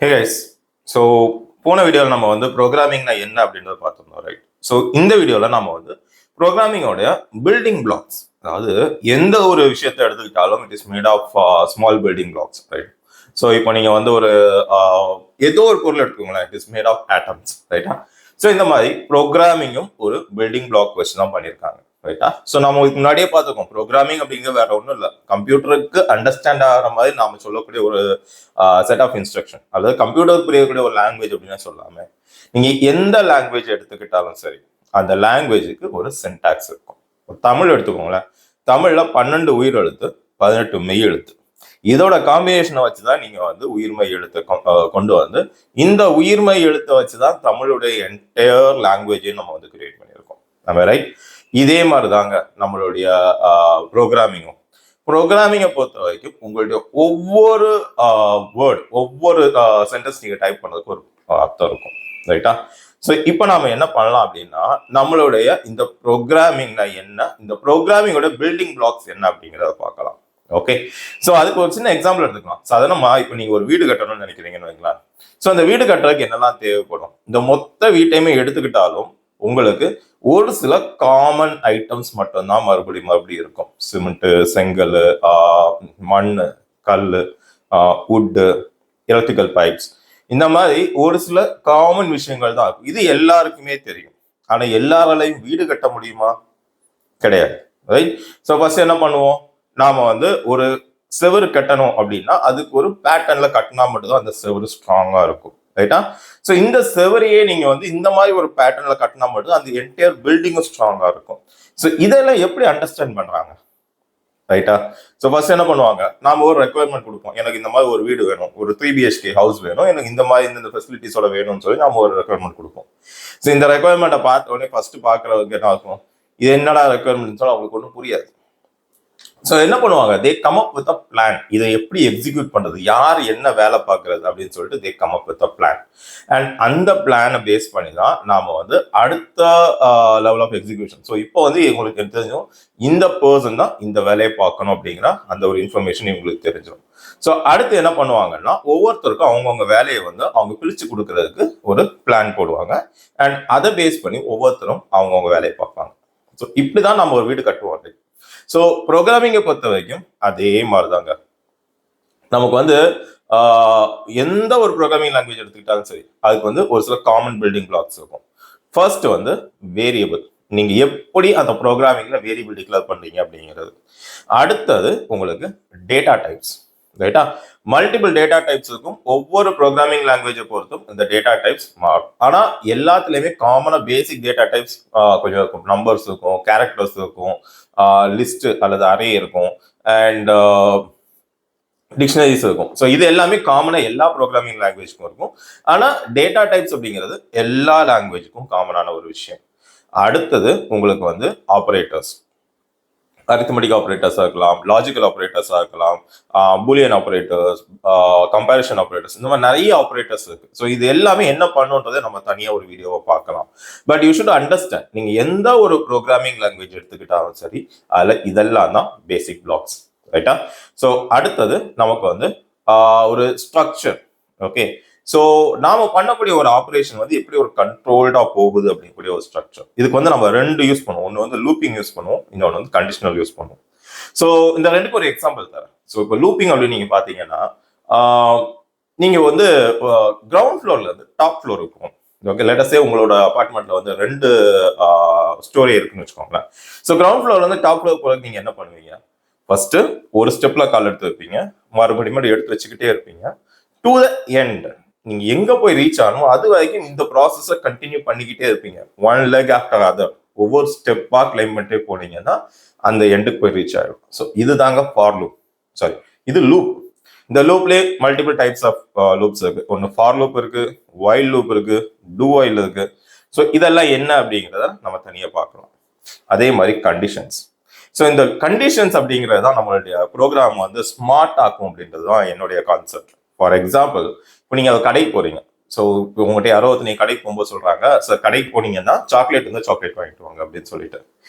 Hey guys, so போன வீடியோவில் நம்ம வந்து ப்ரோக்ராமிங்னா என்ன அப்படின்றத பார்த்துருந்தோம், ரைட்? ஸோ இந்த வீடியோவில் நம்ம வந்து ப்ரோக்ராமிங்கோடைய பில்டிங் பிளாக்ஸ், அதாவது எந்த ஒரு விஷயத்தை எடுத்துக்கிட்டாலும் it is made of small building blocks, right? So இப்போ நீங்கள் வந்து ஒரு ஏதோ ஒரு பொருள் எடுத்துக்கோங்களேன், it is made of atoms, ரைட்டா? ஸோ இந்த மாதிரி ப்ரோக்ராமிங்கும் ஒரு பில்டிங் பிளாக் வச்சு தான் பண்ணியிருக்காங்க, ரைட்டா? ஸோ நம்ம இதுக்கு முன்னாடியே பார்த்துக்கோம், ப்ரோக்ராமிங் அப்படிங்கிறது வேற ஒன்றும் இல்லை, கம்ப்யூட்டருக்கு அண்டர்ஸ்டாண்ட் ஆகிற மாதிரி நாம சொல்லக்கூடிய ஒரு செட் ஆஃப் இன்ஸ்ட்ரக்ஷன், அதாவது கம்ப்யூட்டர் புரியக்கூடிய ஒரு லாங்குவேஜ் அப்படின்னு சொல்லாம நீங்க எந்த லாங்குவேஜ் எடுத்துக்கிட்டாலும் சரி, அந்த லாங்குவேஜுக்கு ஒரு சின்டாக்ஸ் இருக்கும். தமிழ் எடுத்துக்கோங்களேன், தமிழ்ல 12 உயிர் எழுத்து, 18 மெய் எழுத்து. இதோட காம்பினேஷனை வச்சுதான் நீங்க வந்து உயிர்மை எழுத்தை கொண்டு வந்து இந்த உயிர்மை எழுத்தை வச்சுதான் தமிழுடைய என்டையர் லாங்குவேஜையும் நம்ம வந்து கிரியேட் பண்ணியிருக்கோம், நம்ம ரைட்? இதே மாதிரிதாங்க நம்மளுடைய ப்ரோக்ராமிங்கும். ப்ரோக்ராமிங்கை பொறுத்த வரைக்கும் உங்களுடைய ஒவ்வொரு வேர்ட், ஒவ்வொரு சென்டென்ஸ் நீங்க டைப் பண்ணதுக்கு ஒரு அர்த்தம் இருக்கும், ரைட்டா? ஸோ இப்போ நாம என்ன பண்ணலாம் அப்படின்னா, நம்மளுடைய இந்த ப்ரோக்ராமிங்னா என்ன, இந்த ப்ரோக்ராமிங்கோட பில்டிங் பிளாக்ஸ் என்ன அப்படிங்கிறத பார்க்கலாம். ஓகே, ஸோ அதுக்கு ஒரு சின்ன எக்ஸாம்பிள் எடுத்துக்கலாம். சாதாரணமா இப்போ நீங்க ஒரு வீடு கட்டணும்னு நினைக்கிறீங்கன்னு வைக்கலாம். ஸோ அந்த வீடு கட்டுறதுக்கு என்னெல்லாம் தேவைப்படும், இந்த மொத்த வீட்டையுமே எடுத்துக்கிட்டாலும் உங்களுக்கு ஒரு சில காமன் ஐட்டம்ஸ் மட்டும்தான் மறுபடியும் இருக்கும். சிமெண்ட், செங்கல், மண், கல், வுட்டு, எலக்ட்ரிக்கல் பைப்ஸ், இந்த மாதிரி ஒரு சில காமன் விஷயங்கள் தான் இருக்கும். இது எல்லாருக்குமே தெரியும். ஆனா எல்லாராலையும் வீடு கட்ட முடியுமா? கிடையாது, ரைட்? ஸோ ஃபர்ஸ்ட் என்ன பண்ணுவோம், நாம வந்து ஒரு செவரு கட்டணும் அப்படின்னா அதுக்கு ஒரு பேட்டர்ன்ல கட்டினா மட்டும்தான் அந்த செவரு ஸ்ட்ராங்கா இருக்கும், ரைட்டா? ஸோ இந்த செவரையே நீங்க வந்து இந்த மாதிரி ஒரு பேட்டர்ன்ல கட்டினா மட்டும் அந்த என்டையர் பில்டிங்கும் ஸ்ட்ராங்கா இருக்கும். ஸோ இதெல்லாம் எப்படி அண்டர்ஸ்டாண்ட் பண்றாங்க, ரைட்டா? ஸோ ஃபர்ஸ்ட் என்ன பண்ணுவாங்க, நாம ஒரு ரெக்குவயர்மெண்ட் கொடுப்போம், எனக்கு இந்த மாதிரி ஒரு வீடு வேணும், ஒரு 3 BHK ஹவுஸ் வேணும், எனக்கு இந்த மாதிரி இந்த ஃபெசிலிட்டிஸோட வேணும்னு சொல்லி நாம ஒரு ரெக்குவயர்மெண்ட் கொடுப்போம். ஸோ இந்த ரெக்குவயர்மெண்ட்டை பார்த்த உடனே ஃபர்ஸ்ட் பார்க்கறதுக்கு என்ன ஆகும், இது என்னடா ரெக்குவயர்மெண்ட் சொல்லி அவங்களுக்கு ஒன்றும் புரியாது. ஸோ என்ன பண்ணுவாங்க, they come up with a plan. இதை எப்படி எக்ஸிக்யூட் பண்றது, யார் என்ன வேலை பார்க்கறது அப்படின்னு சொல்லிட்டு they come up with a plan. And அந்த பிளானை பேஸ் பண்ணி தான் நாம வந்து அடுத்த லெவல் ஆஃப் எக்ஸிக்யூஷன். ஸோ இப்போ வந்து உங்களுக்கு தெரிஞ்சிடும், இந்த பர்சன் தான் இந்த வேலையை பார்க்கணும் அப்படிங்கிற அந்த ஒரு இன்ஃபர்மேஷன் உங்களுக்கு தெரிஞ்சிடும். ஸோ அடுத்து என்ன பண்ணுவாங்கன்னா, ஒவ்வொருத்தருக்கும் அவங்கவுங்க வேலையை வந்து அவங்க பிரிச்சு கொடுக்கறதுக்கு ஒரு பிளான் போடுவாங்க. அண்ட் அதை பேஸ் பண்ணி ஒவ்வொருத்தரும் அவங்கவுங்க வேலையை பார்ப்பாங்க. ஸோ இப்படிதான் நம்ம ஒரு வீடு கட்டுவோம். ஸோ ப்ரோக்ராமிங்கை பொறுத்த வரைக்கும் அதே மாதிரிதாங்க. நமக்கு வந்து எந்த ஒரு ப்ரோக்ராமிங் லாங்குவேஜ் எடுத்துக்கிட்டாலும் சரி, அதுக்கு வந்து ஒரு சில காமன் பில்டிங் பிளாக்ஸ் இருக்கும். ஃபர்ஸ்ட் வந்து வேரியபிள், நீங்க எப்படி அந்த ப்ரோக்ராமிங்ல வேரியபிள் டிக்ளேர் பண்றீங்க அப்படிங்கிறது. அடுத்தது உங்களுக்கு டேட்டா டைப்ஸ், ரைட்டா? மல்டிபிள் டேட்டா டைப்ஸ் இருக்கும். ஒவ்வொரு ப்ரோக்ராமிங் லாங்குவேஜை பொறுத்தும் இந்த டேட்டா டைப்ஸ் மாறும். ஆனா எல்லாத்துலயுமே காமனா பேசிக் டேட்டா டைப்ஸ் கொஞ்சம் இருக்கும். நம்பர்ஸ் இருக்கும், கேரக்டர்ஸ் இருக்கும், லிஸ்ட் அல்லது அரே இருக்கும், அண்ட் டிக்ஷனரிஸ் இருக்கும். ஸோ இது எல்லாமே காமனா எல்லா ப்ரோக்ராமிங் லாங்குவேஜ்க்கும் இருக்கும். ஆனா டேட்டா டைப்ஸ் அப்படிங்கிறது எல்லா லாங்குவேஜுக்கும் காமனான ஒரு விஷயம். அடுத்தது உங்களுக்கு வந்து ஆப்ரேட்டர்ஸ், அரித்மெட்டிக் ஆப்ரேட்டர்ஸாக இருக்கலாம், லாஜிக்கல் ஆப்ரேட்டர்ஸாக இருக்கலாம், பூலியன் ஆப்ரேட்டர்ஸ், கம்பேரிஷன் ஆப்ரேட்டர்ஸ், இந்த மாதிரி நிறைய ஆப்ரேட்டர்ஸ் இருக்கு. ஸோ இது எல்லாமே என்ன பண்ணுன்றதை நம்ம தனியாக ஒரு வீடியோவை பார்க்கலாம். பட் யூ ஷுட் அண்டர்ஸ்டாண்ட், நீங்க எந்த ஒரு ப்ரோக்ராமிங் லாங்குவேஜ் எடுத்துக்கிட்டாலும் சரி, அதில் இதெல்லாம் தான் பேசிக் பிளாக்ஸ், ரைட்டா? ஸோ அடுத்தது நமக்கு வந்து ஒரு ஸ்ட்ரக்சர். ஓகே, ஸோ நாம பண்ணக்கூடிய ஒரு ஆப்ரேஷன் வந்து எப்படி ஒரு கண்ட்ரோல்டா போகுது அப்படிங்கக்கூடிய ஒரு ஸ்ட்ரக்சர். இதுக்கு வந்து நம்ம ரெண்டு யூஸ் பண்ணுவோம். ஒன்று வந்து லூப்பிங் யூஸ் பண்ணுவோம், இன்னொன்று வந்து கண்டிஷனல் யூஸ் பண்ணுவோம். ஸோ இந்த ரெண்டுக்கு ஒரு எக்ஸாம்பிள் தரேன். ஸோ இப்போ லூப்பிங் அப்படின்னு நீங்க பாத்தீங்கன்னா, நீங்க வந்து கிரவுண்ட் ஃப்ளோர்ல இருந்து டாப் ஃப்ளோர் இருக்கும். ஓகே, லேட்டஸ்டே உங்களோட அபார்ட்மெண்ட்ல வந்து 2 ஸ்டோரி இருக்குன்னு வச்சுக்கோங்களேன். ஸோ கிரவுண்ட் ஃப்ளோர்ல இருந்து டாப் ஃப்ளோர் போறதுக்கு நீங்க என்ன பண்ணுவீங்க, ஃபர்ஸ்ட் ஒரு ஸ்டெப்ல கால் எடுத்து வைப்பீங்க, மறுபடியும் எடுத்து வச்சுக்கிட்டே இருப்பீங்க. டு த எண்ட், நீங்க எங்க போய் ரீச் ஆகணும் அது வரைக்கும் இந்த ப்ராசஸை கண்டினியூ பண்ணிக்கிட்டே இருப்பீங்க. ஒன் லெக் ஆஃப்டர் அதர், ஒவ்வொரு ஸ்டெப்பா கிளைம் பண்ணிட்டே போனீங்கன்னா அந்த எண்டுக்கு போய் ரீச் ஆயிடும். ஸோ இதுதாங்க ஃபார் லூப், சாரி இது லூப். இந்த லூப்லேயே மல்டிபிள் டைப்ஸ் ஆஃப் லூப்ஸ் இருக்கு. ஒன்று ஃபார் லூப் இருக்கு, வைல் லூப் இருக்கு, டூ வைல் இருக்கு. ஸோ இதெல்லாம் என்ன அப்படிங்கிறத நம்ம தனியாக பார்க்கலாம். அதே மாதிரி கண்டிஷன்ஸ். ஸோ இந்த கண்டிஷன்ஸ் அப்படிங்கிறது தான் நம்மளுடைய ப்ரோக்ராம் வந்து ஸ்மார்ட் ஆக்கும் அப்படின்றது தான் என்னுடைய கான்செப்ட். ஃபார் எக்ஸாம்பிள், இப்போ நீங்க அதை கடைக்கு போறீங்க. ஸோ உங்கள்கிட்ட யாரோ நீங்க கடைக்கு போகும்போது சொல்றாங்க, சார் கடைக்கு போனீங்கன்னா சாக்லேட் இருந்தால் சாக்லேட் வாங்கிட்டு வாங்க அப்படின்னு சொல்லிட்டு,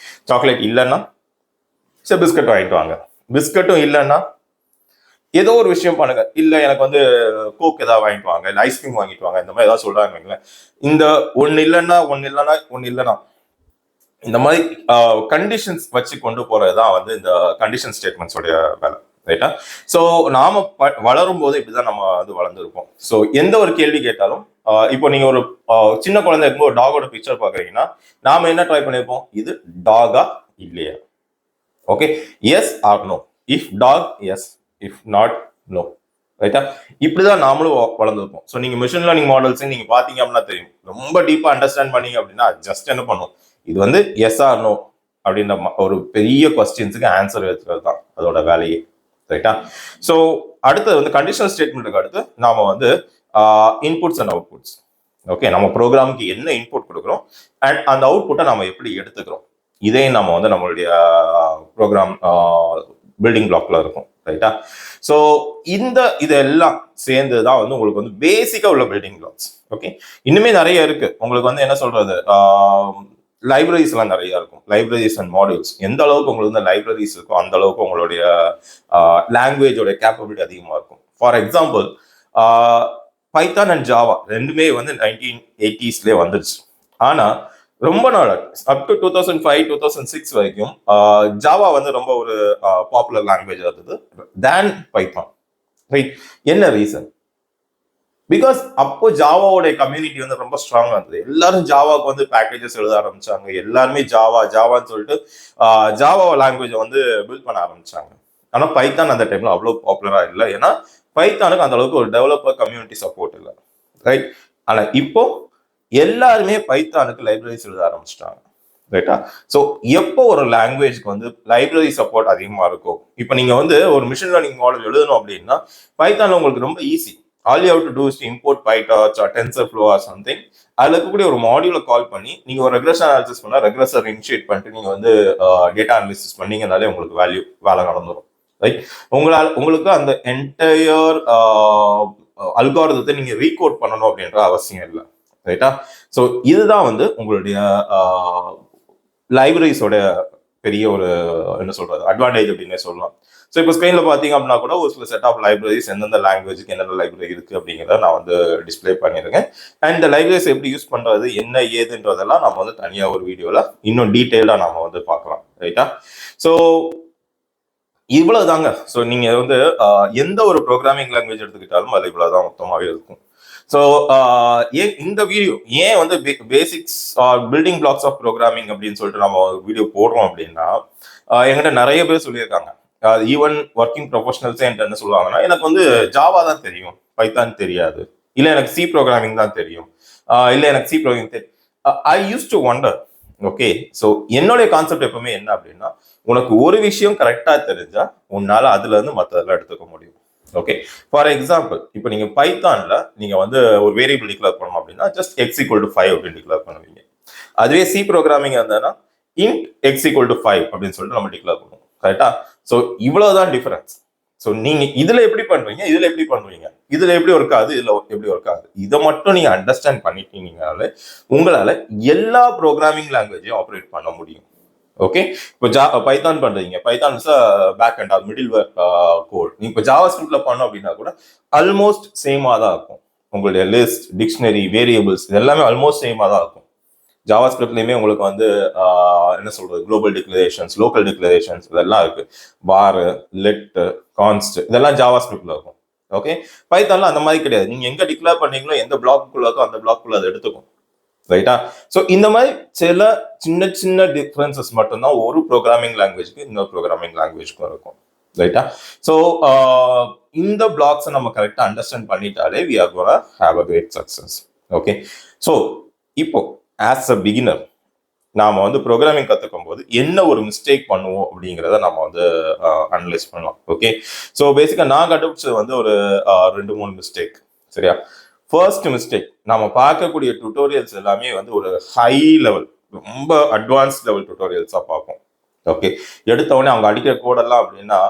சாக்லேட் இல்லைன்னா சரி பிஸ்கட் வாங்கிட்டு வாங்க, பிஸ்கட்டும் இல்லைன்னா ஏதோ ஒரு விஷயம் பண்ணுங்க. இல்ல எனக்கு வந்து கோக் ஏதாவது வாங்கிட்டு வாங்க, இல்ல ஐஸ்கிரீம் வாங்கிட்டு வாங்க, இந்த மாதிரி ஏதாவது சொல்றாங்க. இந்த ஒன்னு இல்லைன்னா இந்த மாதிரி கண்டிஷன்ஸ் வச்சு கொண்டு போறதுதான் வந்து இந்த கண்டிஷன் ஸ்டேட்மெண்ட்ஸோடைய வேலை. ரைட்டா? ஸோ நாம வளரும் போது இப்படிதான் நம்ம வந்து வளர்ந்துருப்போம். ஸோ எந்த ஒரு கேள்வி கேட்டாலும் இப்போ நீங்க ஒரு சின்ன குழந்தை இருக்கும்போது ஒரு டாகோட பிக்சர் பாக்குறீங்கன்னா நாம என்ன ட்ரை பண்ணிருப்போம், இது டாகா இல்லையா? Okay, yes or no. If dog yes, if not no. ரைட்டா? இப்படிதான் நாமளும் வளர்ந்துருப்போம். ஸோ நீங்க மிஷின் லேர்னிங் மாடல்ஸ் நீங்க பாத்தீங்க அப்படின்னா தெரியும், ரொம்ப டீப்பா அண்டர்ஸ்டாண்ட் பண்ணீங்க அப்படின்னா ஜஸ்ட் என்ன பண்ணும், இது வந்து எஸ் ஆர் நோ அப்படின்ற ஒரு பெரிய கொஸ்டின்ஸுக்கு ஆன்சர் எடுத்துறது தான் அதோட வேலையே. ரைட்டா? ஸோ அடுத்து வந்து கண்டிஷனல் ஸ்டேட்மெண்ட்டுக்கு அடுத்து நாம வந்து இன்புட்ஸ் அண்ட் அவுட்புட்ஸ். ஓகே, நம்ம ப்ரோக்ராமுக்கு என்ன இன்புட் கொடுக்குறோம் அண்ட் அந்த அவுட்புட்டை நம்ம எப்படி எடுத்துக்கிறோம், இதே நம்ம வந்து நம்மளுடைய ப்ரோக்ராம் பில்டிங் பிளாக்ல இருக்கும். ரைட்டா? ஸோ இதெல்லாம் சேர்ந்து தான் வந்து உங்களுக்கு வந்து பேசிக்கா உள்ள பில்டிங் பிளாக்ஸ். ஓகே, இன்னுமே நிறைய இருக்கு. உங்களுக்கு வந்து என்ன சொல்றது, லைப்ரரிஸ் எல்லாம் நிறைய இருக்கும். லைப்ரரிஸ் அண்ட் மாடியூல்ஸ், எந்த அளவுக்கு உங்களுக்கு வந்து லைப்ரரிஸ் இருக்கும் அந்த அளவுக்கு உங்களுடைய லாங்குவேஜோட கேப்பபிலிட்டி அதிகமாக இருக்கும். For example, Python and Java ரெண்டுமே வந்து 1980s வந்துருச்சு. ஆனா ரொம்ப நாள் அப் டு 2005 2006 வரைக்கும் ஜாவா வந்து ரொம்ப ஒரு பாப்புலர் லாங்குவேஜ் இருந்தது தேன் பைத்தான். ரைட்? என்ன ரீசன்? பிகாஸ் அப்போ ஜாவாவோட கம்யூனிட்டி வந்து ரொம்ப ஸ்ட்ராங்கா இருந்தது. எல்லாரும் ஜாவாவுக்கு வந்து பேக்கேஜஸ் எழுத ஆரம்பிச்சாங்க. எல்லாருமே ஜாவான்னு சொல்லிட்டு ஜாவா லாங்குவேஜை வந்து பில்ட் பண்ண ஆரம்பிச்சாங்க. ஆனா பைத்தான் அந்த டைம்ல அவ்வளவு பாப்புலரா இல்லை. ஏன்னா பைத்தானுக்கு அந்த அளவுக்கு ஒரு டெவலப்பர் கம்யூனிட்டி சப்போர்ட் இல்லை. ரைட்? ஆனா இப்போ எல்லாருமே பைத்தானுக்கு லைப்ரரிஸ் எழுத ஆரம்பிச்சிட்டாங்க. ரைட்டா? ஸோ எப்போ ஒரு லாங்குவேஜ்க்கு வந்து லைப்ரரி சப்போர்ட் அதிகமா இருக்கும், இப்போ நீங்க வந்து ஒரு மிஷின் லேர்னிங் மாடல் எழுதணும் அப்படின்னா பைத்தான் உங்களுக்கு ரொம்ப easy. All you have to do is to import PyTorch or TensorFlow or something. அதுல இருக்கக்கூடிய ஒரு மாடியூலை கால் பண்ணி நீங்க ஒரு ரெக்ரெஷன் அனாலிசிஸ் பண்ணா ரெக்ரெசர் இனிஷியேட் பண்ணிட்டு நீங்க வந்து டேட்டா அனாலிசிஸ் பண்ணீங்கனாலே உங்களுக்கு வேலை நடந்துடும். ரைட்? உங்களுக்கு அந்த என்டையர் அல்காரிதத்தை நீங்க ரீகோட் பண்ணணும் அப்படின்ற அவசியம் இல்லை. ரைட்டா? ஸோ இதுதான் வந்து உங்களுடைய லைப்ரரிஸோட பெரிய ஒரு என்ன சொல்றது அட்வான்டேஜ் அப்படின்னே சொல்லலாம். ஸோ இப்போ ஸ்க்ரீன்ல பார்த்தீங்க அப்படின்னா கூட ஒரு சில செட் ஆஃப் லைப்ரரிஸ் எந்தெந்த லாங்குவேஜுக்கு என்னென்ன லைப்ரரி இருக்கு அப்படிங்கிறத நான் வந்து டிஸ்பிளே பண்ணியிருக்கேன். அண்ட் இந்த லைப்ரரிஸ் எப்படி யூஸ் பண்றது என்ன ஏதுன்றதெல்லாம் நம்ம வந்து தனியாக ஒரு வீடியோல இன்னும் டீட்டெயிலாக நம்ம வந்து பார்க்கலாம். ரைட்டா? ஸோ இவ்வளவுதாங்க. ஸோ நீங்க வந்து எந்த ஒரு ப்ரோக்ராமிங் லாங்குவேஜ் எடுத்துக்கிட்டாலும் அது இவ்வளவுதான் மொத்தமாகவே இருக்கும். ஸோ ஏன் இந்த வீடியோ ஏன் வந்து basics building blocks of programming அப்படின்னு சொல்லிட்டு நம்ம வீடியோ போடுறோம் அப்படின்னா, என்கிட்ட நிறைய பேர் சொல்லியிருக்காங்க. ஈவன் ஒர்க்கிங் ப்ரொஃபஷனல்ஸே என்கிட்ட என்ன சொல்லுவாங்கன்னா, எனக்கு வந்து ஜாவா தான் தெரியும், பைத்தான் தெரியாது, இல்லை எனக்கு சி ப்ரோக்ராமிங் தான் தெரியும், இல்லை எனக்கு சி ப்ரோக்ராமிங் தெரியும். I used to wonder. Okay, so என்னுடைய கான்செப்ட் எப்பவுமே என்ன அப்படின்னா, உனக்கு ஒரு விஷயம் கரெக்டா தெரிஞ்சா உன்னால அதுல இருந்து மற்றதெல்லாம் எடுத்துக்க முடியும். ஓகே, ஃபார் எக்ஸாம்பிள் இப்போ நீங்க பைத்தான்ல நீங்க வந்து ஒரு வேரியபிள் டிக்ளேர் பண்ணணும் அப்படின்னா ஜஸ்ட் எக்ஸ் ஈக்குவல் டு 5 அப்படின்னு டிக்ளேர் பண்ணுவீங்க. அதுவே சி ப்ரோக்ராமிங் இருந்ததுன்னா இன்ட் எக்ஸ் ஈக்குவல் டு 5 அப்படின்னு சொல்லிட்டு நம்ம டிக்ளேர் பண்ணுவோம். கரெக்டா? ஸோ இவ்வளவுதான் டிஃபரன்ஸ். ஸோ நீங்க இதுல எப்படி பண்றீங்க, இதுல எப்படி பண்ணுவீங்க, இதுல எப்படி ஒர்க் ஆகுது, இதுல எப்படி ஒர்க் ஆகுது, இதை மட்டும் நீங்க அண்டர்ஸ்டாண்ட் பண்ணிட்டீங்கனால உங்களால எல்லா ப்ரோக்ராமிங் லாங்குவேஜையும் ஆப்ரேட் பண்ண முடியும். ஓகே, இப்போ பைத்தான் பண்றீங்க, Python is backend middleware code. நீங்க இப்போ ஜாவா ஸ்கிரிப்ட்ல பண்ணோம் அப்படின்னா கூட ஆல்மோஸ்ட் சேமா தான் இருக்கும். உங்களுடைய லிஸ்ட், டிக்ஷனரி, வேரியபிள்ஸ் இது எல்லாமே ஆல்மோஸ்ட் சேமா தான் இருக்கும். ஜாவா ஸ்கிரிப்ட்லயுமே உங்களுக்கு வந்து என்ன சொல்றது, குளோபல் டிக்ளரேஷன்ஸ், லோக்கல் டிக்ளரேஷன்ஸ் இதெல்லாம் இருக்கு. வார், லெட், கான்ஸ்ட் இதெல்லாம் ஜாவா ஸ்கிரிப்ட்ல இருக்கும். ஓகே, பைத்தான்ல அந்த மாதிரி கிடையாது. நீங்க எங்க டிக்ளேர் பண்ணீங்களோ எந்த பிளாக்குள்ள இருக்கோ அந்த பிளாக்குள்ள அதை எடுத்துக்கும். ரைட்டா? ஸோ இந்த மாதிரி சில சின்ன சின்ன டிஃபரன்சஸ் மட்டும்தான் ஒரு ப்ரோக்ராமிங் லாங்குவேஜ்க்கு இன்னொரு ப்ரோக்ராமிங் லாங்குவேஜ்க்கும் இருக்கும். ரைட்டா? ஸோ இந்த பிளாக்ஸை நம்ம கரெக்டாக அண்டர்ஸ்டாண்ட் பண்ணிட்டாலே we are gonna have a great success. Okay, so இப்போ ஆஸ் அ பிகினர் நாம வந்து ப்ரோக்ராமிங் கற்றுக்கும் போது என்ன ஒரு மிஸ்டேக் பண்ணுவோம் அப்படிங்கிறத நம்ம வந்து அனலைஸ் பண்ணலாம். ஓகே, ஸோ பேசிக்காக நான் கண்டுபிடிச்சது வந்து ஒரு 2-3 மிஸ்டேக். சரியா? ஃபர்ஸ்ட் மிஸ்டேக், நம்ம பார்க்கக்கூடிய டுட்டோரியல்ஸ் எல்லாமே வந்து ஒரு ஹை லெவல், ரொம்ப அட்வான்ஸ் லெவல் டுட்டோரியல்ஸாக பார்ப்போம். ஓகே, எடுத்த உடனே அவங்க அடிக்கிற கோடெல்லாம் அப்படின்னா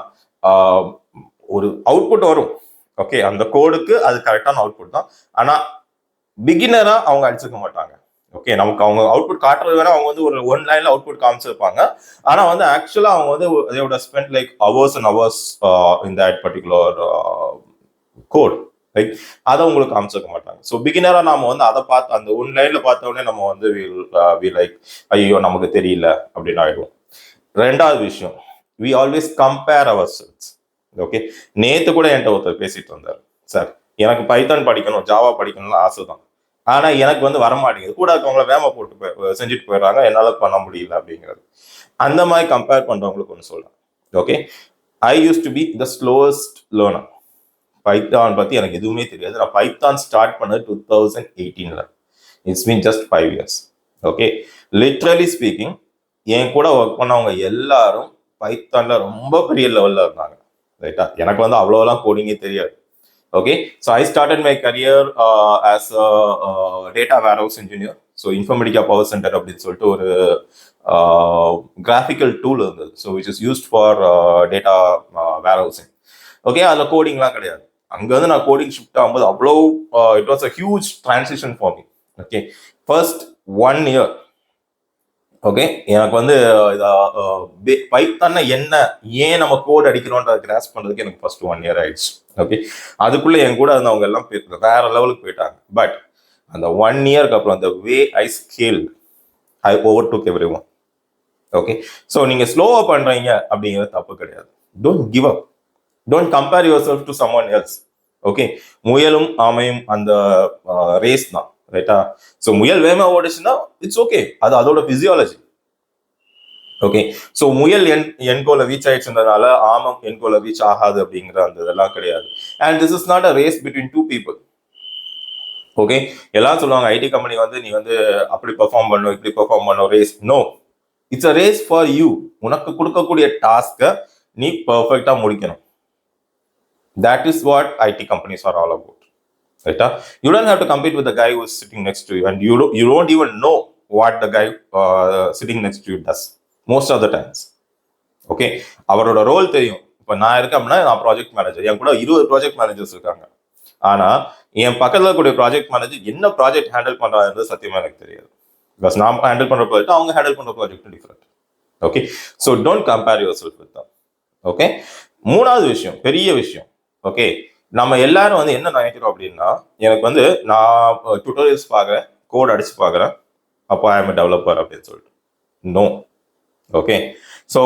ஒரு அவுட்புட் வரும். ஓகே, அந்த கோடுக்கு அது கரெக்டான அவுட்புட் தான். ஆனால் பிகினரா அவங்க அடிச்சுக்க மாட்டாங்க. ஓகே, நமக்கு அவங்க அவுட்புட் காட்டுறது வேணா அவங்க வந்து ஒரு ஒன் லைன்ல அவுட்புட் காமிச்சிருப்பாங்க. ஆனா வந்து ஆக்சுவலா அவங்க வந்து they would have spent like hours and hours in that particular code, right? அதை உங்களுக்கு காமிச்சிருக்க மாட்டாங்க. ஸோ பிகினரா நாம வந்து அதை பார்த்து அந்த ஒன் லைன்ல பார்த்த உடனே நம்ம வந்து லைக் ஐயோ நமக்கு தெரியல அப்படின்னு ஆயிடுவோம். ரெண்டாவது விஷயம், we always compare ourselves. Okay, நேத்து கூட என்கிட்ட ஒருத்தர் பேசிட்டு வந்தார், சார் எனக்கு பைத்தான் படிக்கணும், ஜாவா படிக்கணும்னு ஆசை தான், ஆனா எனக்கு வந்து வரமாட்டேங்குது, கூட இருக்கவங்கள வேம போட்டு செஞ்சுட்டு போயிடுறாங்க, என்னால பண்ண முடியல அப்படிங்கிறது. அந்த மாதிரி கம்பேர் பண்றவங்களுக்கு ஒன்று சொல்றேன். Okay, I used to be the slowest learner. Python பத்தி எனக்கு எதுவுமே தெரியாது. நான் பைத்தான் ஸ்டார்ட் பண்ணது 2018. It's mean just 5 years. Okay, literally speaking என் கூட ஒர்க் பண்ணவங்க எல்லாரும் பைத்தான்ல ரொம்ப பெரிய லெவல்ல இருந்தாங்க, ரைட்டா? எனக்கு வந்து அவ்வளோலாம் கோடிங்கே தெரியாது. Okay, so I started my career as data warehouse engineer. So Informatica power centre அப்படின்னு சொல்லிட்டு ஒரு கிராஃபிக்கல் டூல் இருந்தது, so which is used for data warehousing. Okay, அதில் கோடிங்லாம் கிடையாது. அங்கேருந்து நான் கோடிங் ஷிஃப்ட் ஆகும்போது அவ்வளோ it was a huge transition for me. Okay, first 1 year, okay, எனக்கு வந்து பைத்தான்னா என்ன, ஏன் நம்ம கோட் அடிக்கிறோன்ற கிராஸ் பண்றதுக்கு எனக்கு ஃபர்ஸ்ட் 1 year ஆயிடுச்சு. ஓகே, அதுக்குள்ள என் கூட இருந்தவங்க எல்லாம் வேற லெவலுக்கு போயிட்டாங்க. பட் அந்த 1 yearக்கு அப்புறம் அந்த way I scale, I overtook everyone. Okay, so நீங்க ஸ்லோவா பண்றீங்க அப்படிங்கிறது தப்பு கிடையாது. Don't give up, don't compare yourself to someone else. Okay, முயலும் ஆமையும் அந்த ரேஸ் தான், ரைட்டா? ஸோ முயல் வேகமா ஓடிச்சுன்னா இட்ஸ் ஓகே, அது அதோட பிசியாலஜி. ஓகே, ஸோ முயல் என்கோல ரீச் ஆயிடுச்சுன்றதுனால ஆமம் என்கோல ரீச் ஆகாது அப்படிங்கிற அந்த இதெல்லாம் கிடையாது. And this is not a race between 2 people. Okay, எல்லாம் சொல்லுவாங்க ஐடி கம்பெனி வந்து நீ வந்து அப்படி பெர்ஃபார்ம் பண்ணும், இப்படி பெர்ஃபார்ம் பண்ணும், race. No, it's a race for you. உனக்கு கொடுக்கக்கூடிய டாஸ்கை நீ பர்ஃபெக்டா முடிக்கணும். That is what IT companies are all about, right? You don't have to compete with the guy who is sitting next to you, and you don't even know what the guy sitting next to you does most of the times. Okay, அவரோட role தெரியும். இப்போ நான் இருக்கேன் அப்படின்னா நான் project manager, என் கூட 20 project managers இருக்காங்க. ஆனா என் பக்கத்துல கூடிய ப்ராஜெக்ட் மேனேஜர் என்ன ப்ராஜெக்ட் ஹேண்டில் பண்றாருன்றது சத்தியமா எனக்கு தெரியாது. பிகாஸ் நான் ஹேண்டில் பண்ற ப்ராஜெக்ட் அவங்க ஹேண்டில் பண்ற project different. Okay, so don't compare your self with them. Okay, மூணாவது விஷயம், பெரிய விஷயம். ஓகே, நம்ம எல்லாரும் வந்து என்ன நினைக்கிறோம் அப்படின்னா, எனக்கு வந்து நான் டுட்டோரியல்ஸ் பார்க்குறேன், கோட் அடிச்சு பார்க்குறேன், அப்போ ஐ எம் டெவலப்பர் அப்படின்னு சொல்லிட்டு. No. Okay, so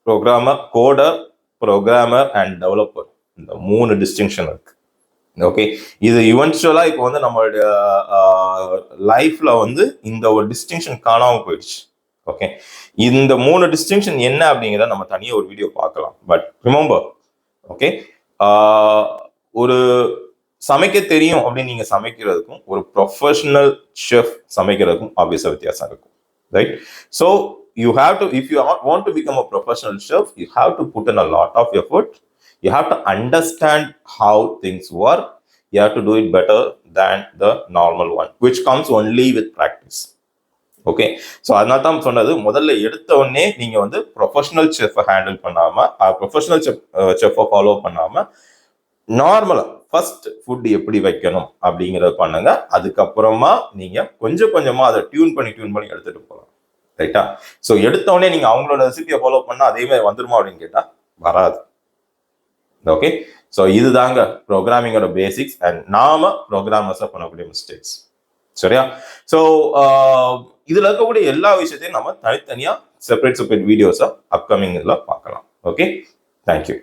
programmer, coder, programmer and developer, இந்த 3 டிஸ்டிங்ஷன் இருக்கு. ஓகே, இது இவென்ச்சுவலா இப்போ வந்து நம்மளுடைய லைஃப்ல வந்து இந்த ஒரு டிஸ்டிங்ஷன் காணாம போயிடுச்சு. ஓகே, இந்த 3 டிஸ்டிங்ஷன் என்ன அப்படிங்கிறத நம்ம தனியாக ஒரு வீடியோ பார்க்கலாம். பட் ரிமெம்பர், ஓகே, ஒரு சமைக்க தெரியும் அப்படின்னு நீங்க சமைக்கிறதுக்கும் ஒரு ப்ரொஃபஷனல் ஷெஃப் சமைக்கிறதுக்கும் ஆப்வியஸா வித்தியாசம் இருக்கும், right? So you have to, if you want to become a professional chef, you have to put in a lot of effort. You have to understand how things work. You have to do it better than the normal one, which comes only with practice. Okay, so அதனால தான் சொன்னது, முதல்ல எடுத்த உடனே நீங்க வந்து professional செஃப்பை handle பண்ணாம, ப்ரொஃபஷனல் செஃப்பை ஃபாலோ பண்ணாம, நார்மலா ஃபர்ஸ்ட் ஃபுட் எப்படி வைக்கணும் அப்படிங்கிறத பண்ணுங்க. அதுக்கப்புறமா நீங்க கொஞ்சம் கொஞ்சமா அதை டியூன் பண்ணி எடுத்துட்டு போகலாம், ரைட்டா? ஸோ எடுத்த உடனே நீங்க அவங்களோட ரெசிபியை ஃபாலோ பண்ணா அதே மாதிரி வந்துருமா அப்படின்னு கேட்டா வராது. ஓகே, ஸோ இதுதாங்க ப்ரோக்ராமிங்கோட பேசிக்ஸ் அண்ட் நாம ப்ரோக்ராமர்ஸை பண்ணக்கூடிய மிஸ்டேக்ஸ், சரியா? ஸோ இதுல இருக்கக்கூடிய எல்லா விஷயத்தையும் நம்ம தனித்தனியா செப்பரேட் வீடியோஸா அப்கமிங்ல பார்க்கலாம். Okay, thank you.